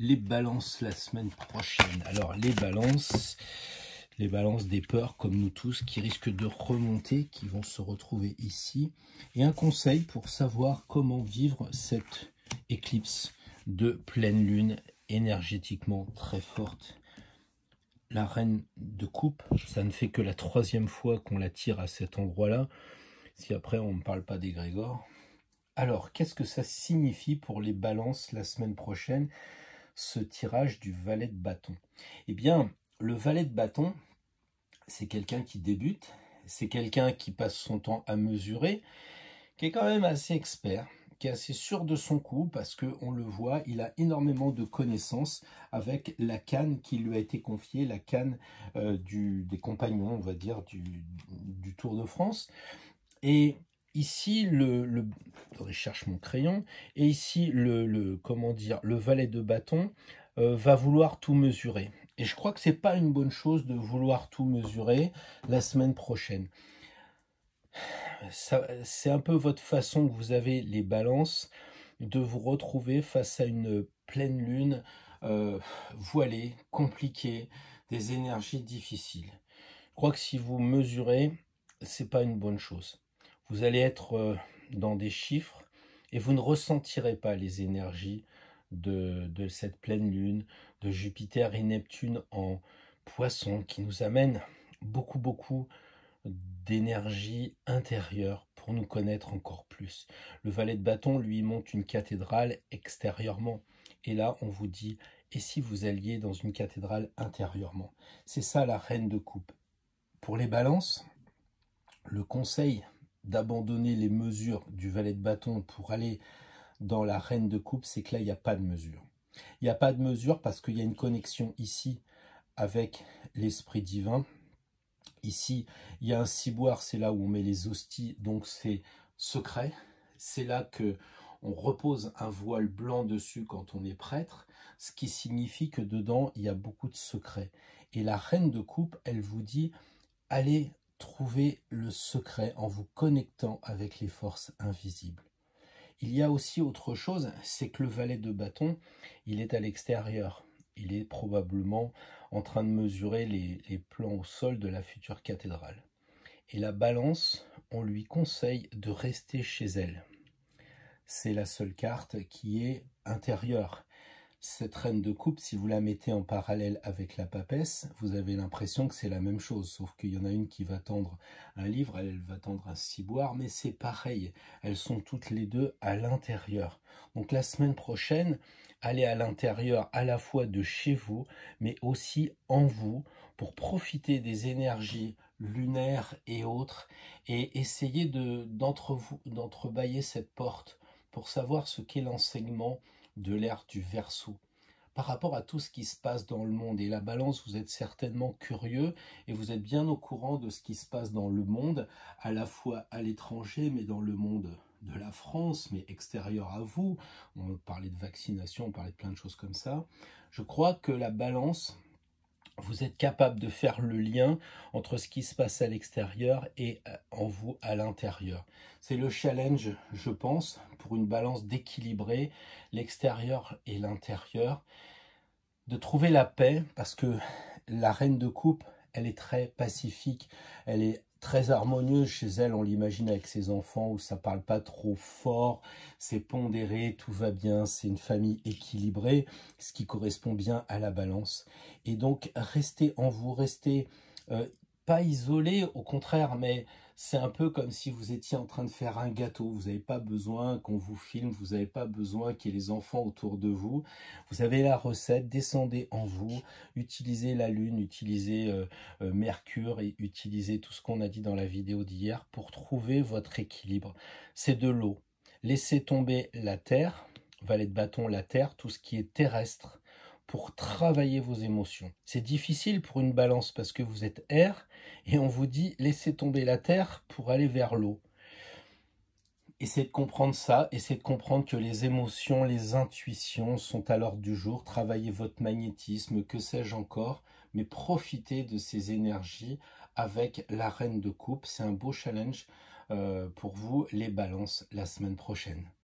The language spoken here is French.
les balances la semaine prochaine. Alors les balances des peurs comme nous tous qui risquent de remonter, qui vont se retrouver ici. Et un conseil pour savoir comment vivre cette éclipse de pleine lune énergétiquement très forte. La reine de coupe, ça ne fait que la 3e fois qu'on la tire à cet endroit-là. Si après on ne parle pas d'égrégore. Alors, qu'est-ce que ça signifie pour les balances la semaine prochaine, ce tirage du valet de bâton? Eh bien, le valet de bâton, c'est quelqu'un qui débute, c'est quelqu'un qui passe son temps à mesurer, qui est quand même assez expert, qui est assez sûr de son coup, parce qu'on le voit, il a énormément de connaissances avec la canne qui lui a été confiée, la canne des compagnons, on va dire, du Tour de France. Et ici, je cherche mon crayon, et ici, le valet de bâton va vouloir tout mesurer. Et je crois que c'est pas une bonne chose de vouloir tout mesurer la semaine prochaine. C'est un peu votre façon que vous avez, les balances, de vous retrouver face à une pleine lune voilée, compliquée, des énergies difficiles. Je crois que si vous mesurez, c'est pas une bonne chose. Vous allez être dans des chiffres et vous ne ressentirez pas les énergies de cette pleine lune, de Jupiter et Neptune en Poisson, qui nous amènent beaucoup d'énergie intérieure pour nous connaître encore plus. Le valet de bâton, lui, monte une cathédrale extérieurement. Et là, on vous dit, et si vous alliez dans une cathédrale intérieurement? C'est ça la reine de coupe. Pour les balances, le conseil d'abandonner les mesures du valet de bâton pour aller dans la reine de coupe, c'est que là, il n'y a pas de mesure. Il n'y a pas de mesure parce qu'il y a une connexion ici avec l'esprit divin. Ici, il y a un ciboire, c'est là où on met les hosties, donc c'est secret. C'est là que on repose un voile blanc dessus quand on est prêtre, ce qui signifie que dedans, il y a beaucoup de secrets. Et la reine de coupe, elle vous dit, allez trouver le secret en vous connectant avec les forces invisibles. Il y a aussi autre chose, c'est que le valet de bâton, il est à l'extérieur. Il est probablement en train de mesurer les plans au sol de la future cathédrale. Et la balance, on lui conseille de rester chez elle. C'est la seule carte qui est intérieure. Cette reine de coupe, si vous la mettez en parallèle avec la papesse, vous avez l'impression que c'est la même chose, sauf qu'il y en a une qui va tendre un livre, elle va tendre un ciboire, mais c'est pareil, elles sont toutes les deux à l'intérieur. Donc la semaine prochaine, allez à l'intérieur à la fois de chez vous, mais aussi en vous, pour profiter des énergies lunaires et autres, et essayer d'entrebâiller cette porte pour savoir ce qu'est l'enseignement de l'ère du Verseau par rapport à tout ce qui se passe dans le monde. Et la balance, vous êtes certainement curieux et vous êtes bien au courant de ce qui se passe dans le monde, à la fois à l'étranger, mais dans le monde de la France, mais extérieur à vous. On parlait de vaccination, on parlait de plein de choses comme ça. Je crois que la balance, vous êtes capable de faire le lien entre ce qui se passe à l'extérieur et en vous à l'intérieur. C'est le challenge, je pense, pour une balance d'équilibrer l'extérieur et l'intérieur, de trouver la paix, parce que la reine de coupe, elle est très pacifique, elle est très harmonieuse chez elle, on l'imagine avec ses enfants, où ça parle pas trop fort, c'est pondéré, tout va bien, c'est une famille équilibrée, ce qui correspond bien à la balance. Et donc, restez en vous, restez pas isolé, au contraire, mais c'est un peu comme si vous étiez en train de faire un gâteau. Vous n'avez pas besoin qu'on vous filme, vous n'avez pas besoin qu'il y ait les enfants autour de vous. Vous avez la recette, descendez en vous, utilisez la lune, utilisez Mercure et utilisez tout ce qu'on a dit dans la vidéo d'hier pour trouver votre équilibre. C'est de l'eau. Laissez tomber la terre, valet de bâton, la terre, tout ce qui est terrestre, pour travailler vos émotions. C'est difficile pour une balance parce que vous êtes air et on vous dit laissez tomber la terre pour aller vers l'eau. Essayez de comprendre ça, essayez de comprendre que les émotions, les intuitions sont à l'ordre du jour. Travaillez votre magnétisme, que sais-je encore, mais profitez de ces énergies avec la reine de coupe. C'est un beau challenge pour vous, les balances, la semaine prochaine.